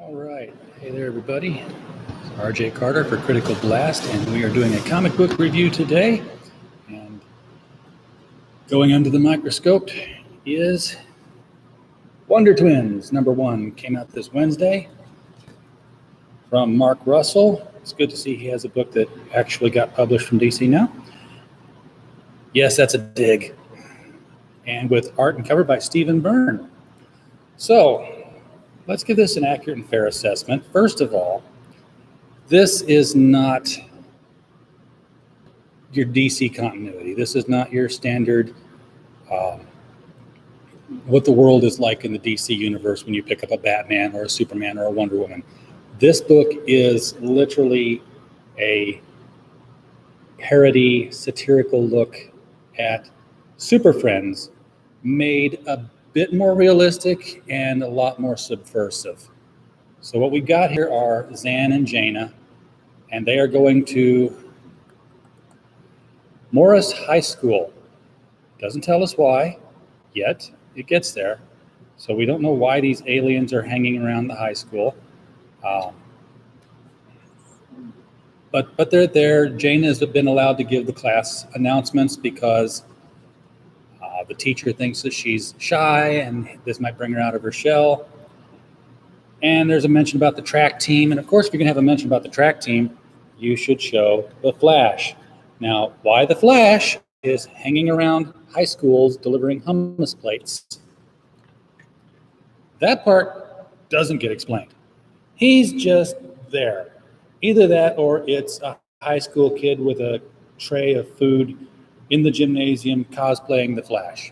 All right. Hey there, everybody. It's RJ Carter for Critical Blast, and we are doing a comic book review today. And going under the microscope is Wonder Twins, #1. Came out this Wednesday from Mark Russell. It's good to see he has a book that actually got published from DC now. Yes, that's a dig. And with art and cover by Stephen Byrne. So, let's give this an accurate and fair assessment. First of all, this is not your DC continuity. This is not your standard what the world is like in the DC universe when you pick up a Batman or a Superman or a Wonder Woman. This book is literally a parody, satirical look at Super Friends, made a bit more realistic and a lot more subversive. So what we got here are Zan and Jaina, and they are going to Morris High School. Doesn't tell us why yet. It gets there. So we don't know why these aliens are hanging around the high school. But they're there. Jaina has been allowed to give the class announcements because the teacher thinks that she's shy and this might bring her out of her shell. And there's a mention about the track team. And of course, if you're going to have a mention about the track team, you should show the Flash. Now, why the Flash is hanging around high schools delivering hummus plates, that part doesn't get explained. He's just there. Either that or it's a high school kid with a tray of food in the gymnasium cosplaying the Flash.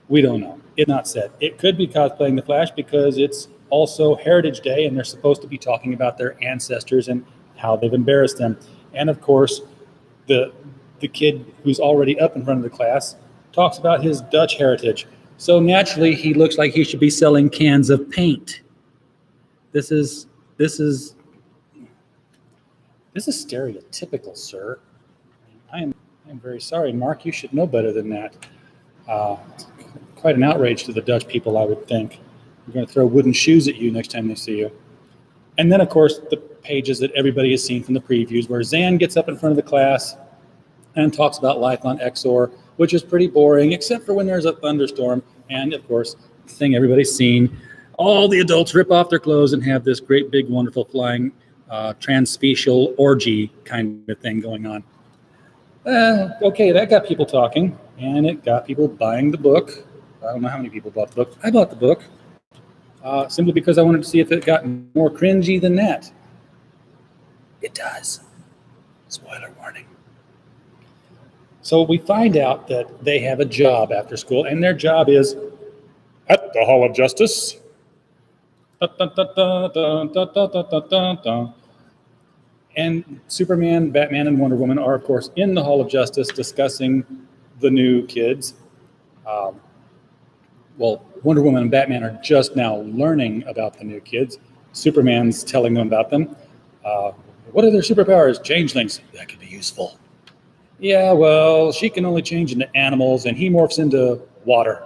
We don't know. It's not said. It could be cosplaying the Flash because it's also Heritage Day and they're supposed to be talking about their ancestors and how they've embarrassed them. And of course, the kid who's already up in front of the class talks about his Dutch heritage. So naturally, he looks like he should be selling cans of paint. This is stereotypical, sir. I am very sorry, Mark. You should know better than that. It's quite an outrage to the Dutch people, I would think. They're going to throw wooden shoes at you next time they see you. And then, of course, the pages that everybody has seen from the previews, where Zan gets up in front of the class and talks about life on Ackkk, which is pretty boring, except for when there's a thunderstorm. And, of course, the thing everybody's seen, all the adults rip off their clothes and have this great, big, wonderful flying transspecial orgy kind of thing going on. Okay, that got people talking, and it got people buying the book. I don't know how many people bought the book. I bought the book simply because I wanted to see if it got more cringy than that. It does. Spoiler warning. So we find out that they have a job after school, and their job is at the Hall of Justice. And Superman, Batman, and Wonder Woman are, of course, in the Hall of Justice discussing the new kids. Well, Wonder Woman and Batman are just now learning about the new kids. Superman's telling them about them. What are their superpowers? Changelings. That could be useful. Yeah, well, she can only change into animals, and he morphs into water.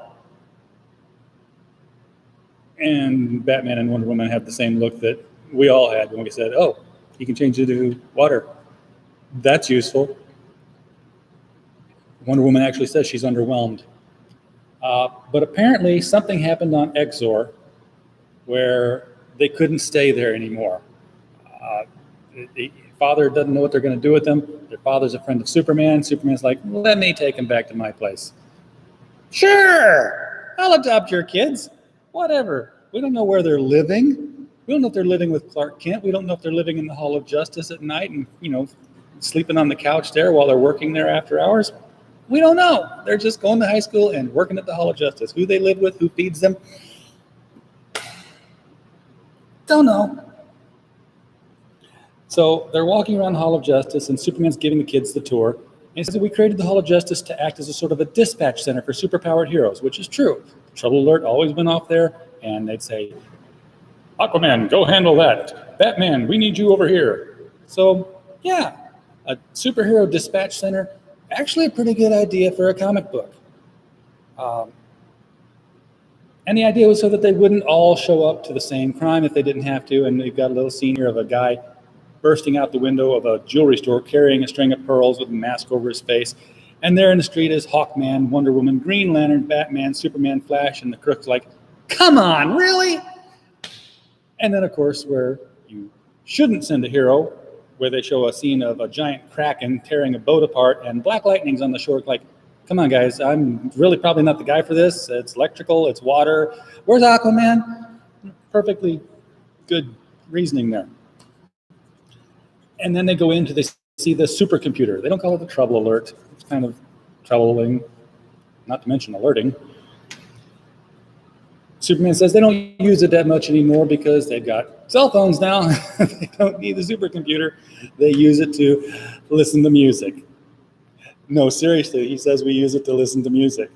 And Batman and Wonder Woman have the same look that we all had when we said, oh, he can change into water. That's useful. Wonder Woman actually says she's underwhelmed. But apparently something happened on Ackkk where they couldn't stay there anymore. The father doesn't know what they're going to do with them. Their father's a friend of Superman. Superman's like, let me take him back to my place. Sure, I'll adopt your kids. Whatever. We don't know where they're living. We don't know if they're living with Clark Kent. We don't know if they're living in the Hall of Justice at night and, sleeping on the couch there while they're working there after hours. We don't know. They're just going to high school and working at the Hall of Justice. Who they live with, who feeds them, don't know. So they're walking around the Hall of Justice, and Superman's giving the kids the tour. And he says that we created the Hall of Justice to act as a sort of a dispatch center for superpowered heroes, which is true. Trouble alert always went off there, and they'd say, Aquaman, go handle that. Batman, we need you over here. So, yeah, a superhero dispatch center, actually a pretty good idea for a comic book. And the idea was so that they wouldn't all show up to the same crime if they didn't have to. And they've got a little scene here of a guy bursting out the window of a jewelry store carrying a string of pearls with a mask over his face. And there in the street is Hawkman, Wonder Woman, Green Lantern, Batman, Superman, Flash, and the crook's like, come on, really? And then, of course, where you shouldn't send a hero, where they show a scene of a giant kraken tearing a boat apart and black lightning's on the shore, like, come on, guys, I'm really probably not the guy for this. It's electrical, it's water. Where's Aquaman? Perfectly good reasoning there. And then they go into, they see the supercomputer. They don't call it the trouble alert. It's kind of troubling, not to mention alerting. Superman says they don't use it that much anymore because they've got cell phones now. They don't need the supercomputer. They use it to listen to music. No, seriously, he says we use it to listen to music.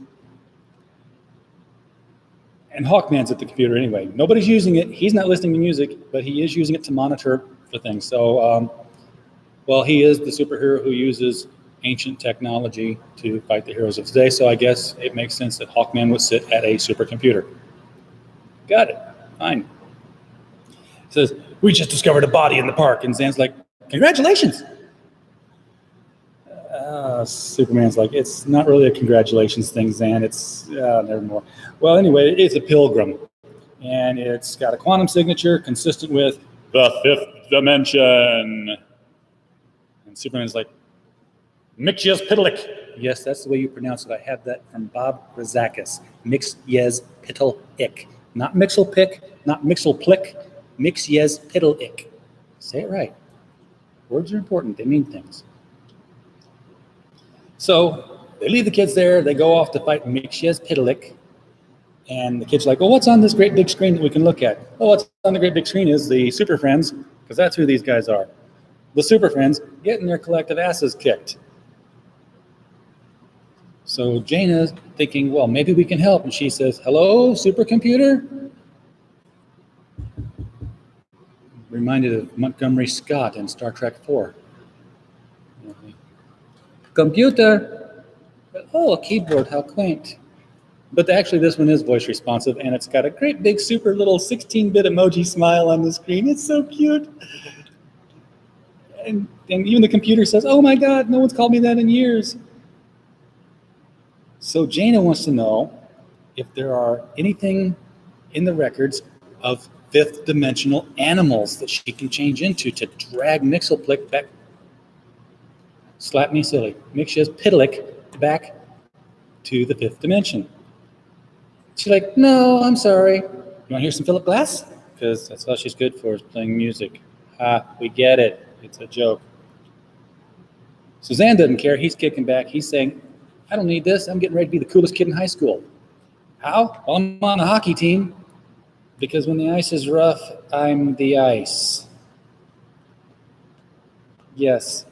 And Hawkman's at the computer anyway. Nobody's using it. He's not listening to music, but he is using it to monitor for things. So, well, he is the superhero who uses ancient technology to fight the heroes of today. So I guess it makes sense that Hawkman would sit at a supercomputer. Got it. Fine. It says, we just discovered a body in the park. And Zan's like, congratulations. Superman's like, it's not really a congratulations thing, Zan. It's never more. Well, anyway, it's a pilgrim. And it's got a quantum signature consistent with the fifth dimension. And Superman's like, Mixyezpitalik. Yes, that's the way you pronounce it. I have that from Bob Razakis. Mixyezpitalik. Not Mixelpick, not Mixelplick, Mixyezpitalik. Say it right. Words are important. They mean things. So they leave the kids there. They go off to fight Mixyezpitalik. And the kids are like, well, what's on this great big screen that we can look at? Oh, what's on the great big screen is the Super Friends, because that's who these guys are. The Super Friends getting their collective asses kicked. So Jaina's thinking, well, maybe we can help. And she says, hello, supercomputer? Reminded of Montgomery Scott in Star Trek IV. Computer. Oh, a keyboard, how quaint. But actually this one is voice responsive, and it's got a great big super little 16-bit emoji smile on the screen. It's so cute. And even the computer says, oh my God, no one's called me that in years. So Jaina wants to know if there are anything in the records of fifth dimensional animals that she can change into to drag Mixelplick back, slap me silly, Mixyezpitalik back to the fifth dimension. She's like, no, I'm sorry. You want to hear some Philip Glass? Because that's all she's good for, is playing music. We get it. It's a joke. Suzanne doesn't care. He's kicking back. He's saying, I don't need this. I'm getting ready to be the coolest kid in high school. How? Well, I'm on a hockey team. Because when the ice is rough, I'm the ice. Yes.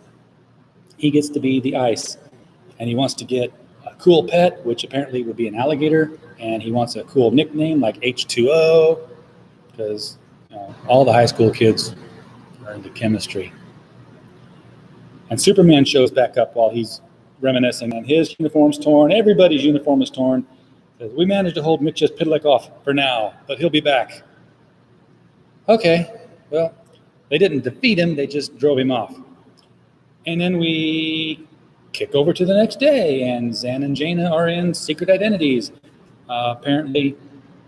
He gets to be the ice. And he wants to get a cool pet, which apparently would be an alligator. And he wants a cool nickname like H2O. Because all the high school kids are into chemistry. And Superman shows back up while he's reminiscing, and his uniform's torn. Everybody's uniform is torn. Says, we managed to hold Mixyezpitalik off for now, but he'll be back. Okay, well, they didn't defeat him, they just drove him off. And then we kick over to the next day, and Zan and Jaina are in secret identities. Apparently,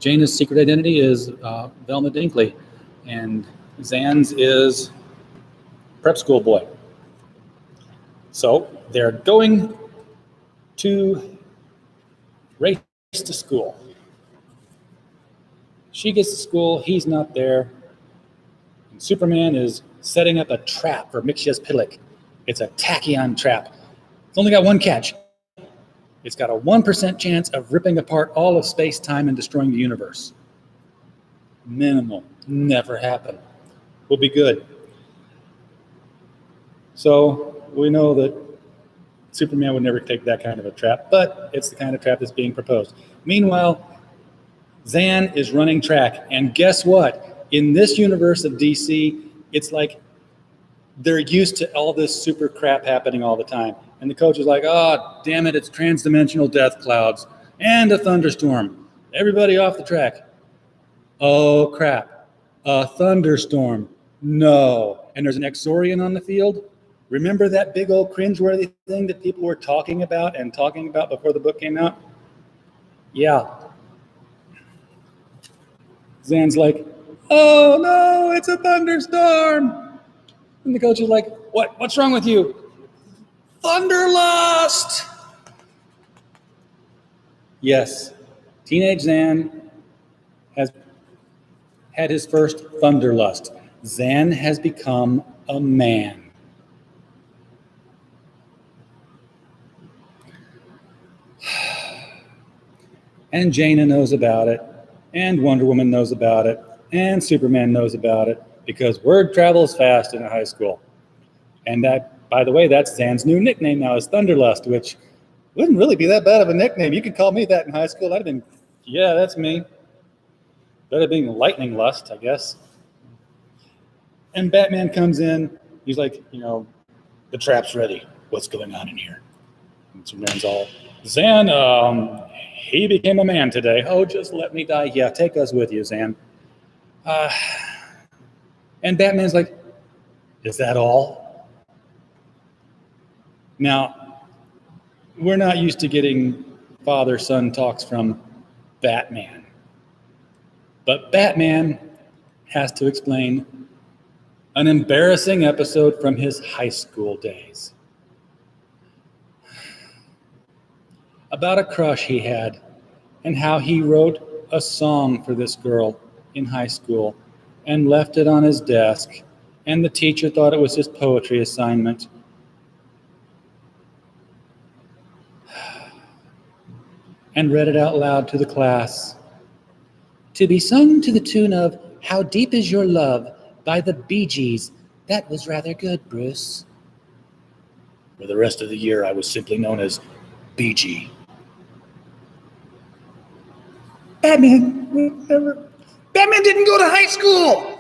Jaina's secret identity is Velma Dinkley, and Zan's is prep school boy. So they're going to race to school. She gets to school, he's not there. And Superman is setting up a trap for Mixyezpitalik. It's a tachyon trap. It's only got one catch. It's got a 1% chance of ripping apart all of space-time and destroying the universe. Minimal. Never happen. We'll be good. So we know that Superman would never take that kind of a trap, but it's the kind of trap that's being proposed. Meanwhile, Zan is running track, and guess what? In this universe of DC, it's like they're used to all this super crap happening all the time. And the coach is like, oh, damn it, it's transdimensional death clouds and a thunderstorm. Everybody off the track. Oh, crap. A thunderstorm. No. And there's an Exorian on the field. Remember that big old cringeworthy thing that people were talking about before the book came out? Yeah. Zan's like, oh no, it's a thunderstorm. And the coach is like, what's wrong with you? Thunderlust. Yes, teenage Zan has had his first thunderlust. Zan has become a man. And Jaina knows about it, and Wonder Woman knows about it, and Superman knows about it, because word travels fast in a high school. And that, by the way, that's Zan's new nickname now, is Thunderlust, which wouldn't really be that bad of a nickname. You could call me that in high school. I'd have been, yeah, that's me. Better being Lightning Lust, I guess. And Batman comes in. He's like, the trap's ready. What's going on in here? And Superman's all, Zan, he became a man today. Oh, just let me die. Yeah, take us with you, Zan. And Batman's like, is that all? Now, we're not used to getting father-son talks from Batman. But Batman has to explain an embarrassing episode from his high school days. About a crush he had and how he wrote a song for this girl in high school and left it on his desk, and the teacher thought it was his poetry assignment. And read it out loud to the class. To be sung to the tune of How Deep Is Your Love by the Bee Gees. That was rather good, Bruce. For the rest of the year, I was simply known as BG. Batman didn't go to high school!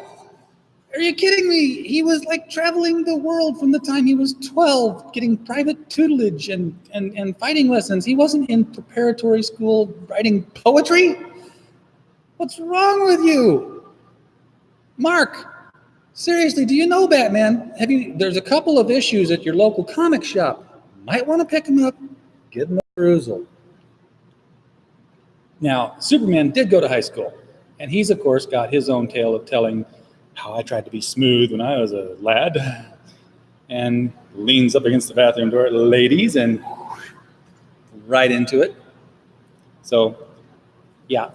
Are you kidding me? He was like traveling the world from the time he was 12, getting private tutelage and fighting lessons. He wasn't in preparatory school writing poetry. What's wrong with you? Mark, seriously, do you know Batman? There's a couple of issues at your local comic shop. Might want to pick them up, give them a perusal. Now, Superman did go to high school, and he's, of course, got his own tale of telling how I tried to be smooth when I was a lad, and leans up against the bathroom door, ladies, and right into it. So, yeah,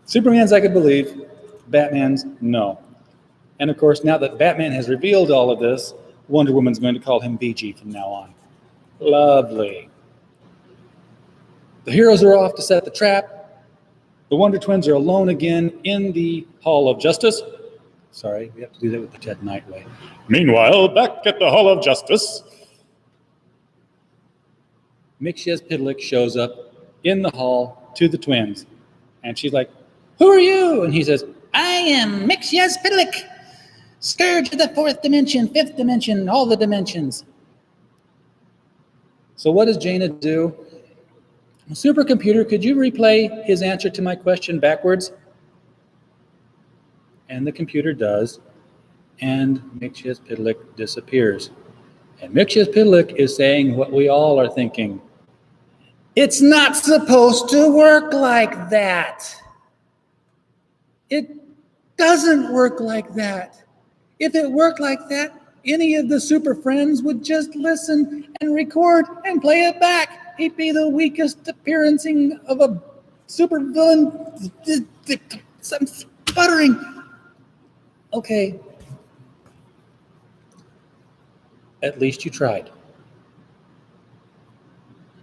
Superman's I could believe, Batman's no. And of course, now that Batman has revealed all of this, Wonder Woman's going to call him BG from now on. Lovely. The heroes are off to set the trap. The Wonder Twins are alone again in the Hall of Justice. Sorry, we have to do that with the Ted Knight way. Meanwhile, back at the Hall of Justice, Mxyzptlk shows up in the hall to the twins. And she's like, who are you? And he says, I am Mxyzptlk, scourge of the fourth dimension, fifth dimension, all the dimensions. So what does Jaina do? Supercomputer, could you replay his answer to my question backwards? And the computer does, and Mxyzptlk disappears. And Mxyzptlk is saying what we all are thinking. It's not supposed to work like that. It doesn't work like that. If it worked like that, any of the super friends would just listen and record and play it back. He'd be the weakest appearancing of a super villain. I'm sputtering. Okay. At least you tried.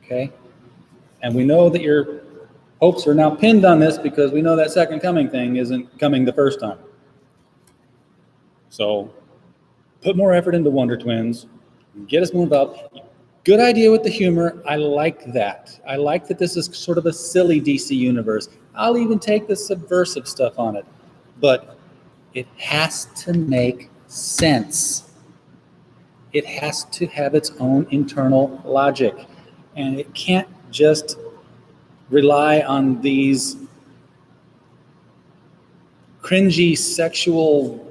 Okay? And we know that your hopes are now pinned on this because we know that second coming thing isn't coming the first time. So put more effort into Wonder Twins. Get us more involved. Good idea with the humor. I like that. I like that this is sort of a silly DC universe. I'll even take the subversive stuff on it. But it has to make sense. It has to have its own internal logic. And it can't just rely on these cringy sexual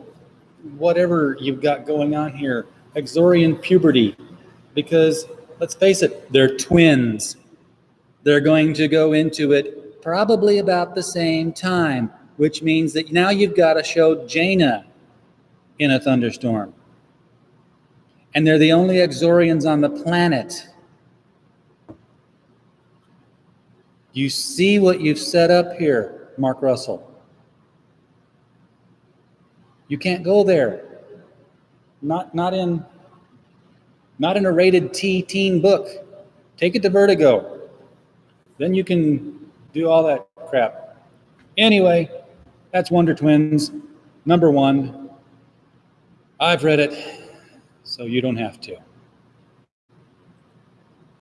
whatever you've got going on here, Exorian puberty, because let's face it, they're twins. They're going to go into it probably about the same time, which means that now you've got to show Jaina in a thunderstorm. And they're the only Exorians on the planet. You see what you've set up here, Mark Russell. You can't go there. Not in a rated T teen book. Take it to Vertigo. Then you can do all that crap. Anyway, that's Wonder Twins, #1. I've read it, so you don't have to.